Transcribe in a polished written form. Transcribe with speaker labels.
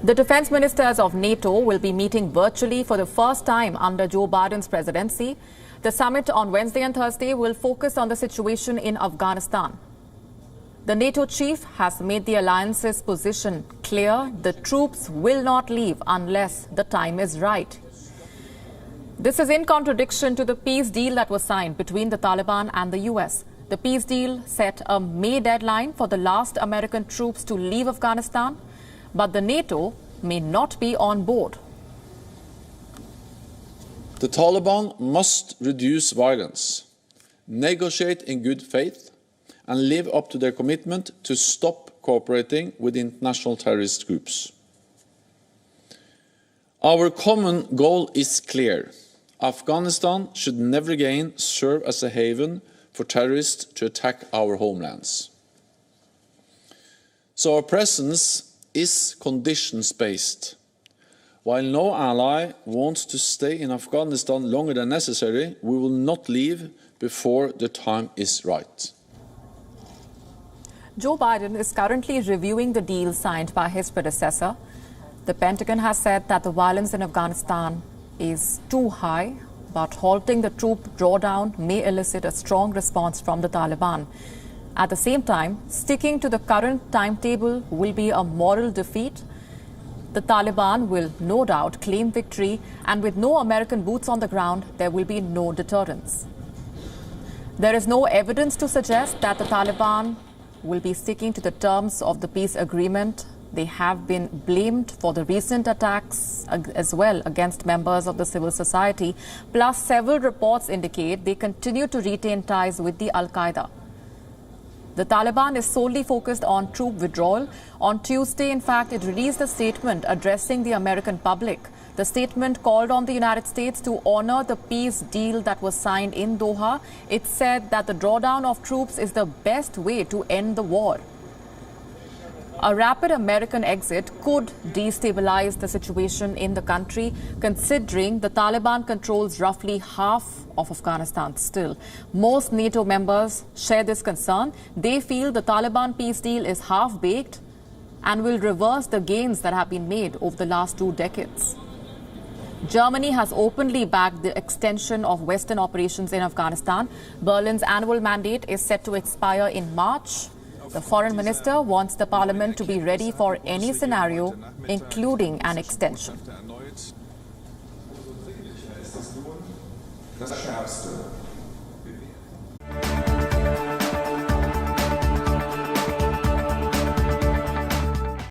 Speaker 1: The Defence Ministers of NATO will be meeting virtually for the first time under Joe Biden's presidency. The summit on Wednesday and Thursday will focus on the situation in Afghanistan. The NATO chief has made the alliance's position clear. The troops will not leave unless the time is right. This is in contradiction to the peace deal that was signed between the Taliban and the US. The peace deal set a May deadline for the last American troops to leave Afghanistan, but the NATO may not be on board.
Speaker 2: The Taliban must reduce violence, negotiate in good faith, and live up to their commitment to stop cooperating with international terrorist groups. Our common goal is clear. Afghanistan should never again serve as a haven for terrorists to attack our homelands. So our presence is conditions-based. While no ally wants to stay in Afghanistan longer than necessary, we will not leave before the time is right.
Speaker 1: Joe Biden is currently reviewing the deal signed by his predecessor. The Pentagon has said that the violence in Afghanistan is too high, but halting the troop drawdown may elicit a strong response from the Taliban. At the same time, sticking to the current timetable will be a moral defeat. The Taliban will no doubt claim victory, and with no American boots on the ground, there will be no deterrence. There is no evidence to suggest that the Taliban will be sticking to the terms of the peace agreement. They have been blamed for the recent attacks as well against members of the civil society. Plus, several reports indicate they continue to retain ties with the Al-Qaeda. The Taliban is solely focused on troop withdrawal. On Tuesday, in fact, it released a statement addressing the American public. The statement called on the United States to honor the peace deal that was signed in Doha. It said that the drawdown of troops is the best way to end the war. A rapid American exit could destabilize the situation in the country, considering the Taliban controls roughly half of Afghanistan still. Most NATO members share this concern. They feel the Taliban peace deal is half-baked and will reverse the gains that have been made over the last 2 decades. Germany has openly backed the extension of Western operations in Afghanistan. Berlin's annual mandate is set to expire in March. The foreign minister wants the parliament to be ready for any scenario, including an extension.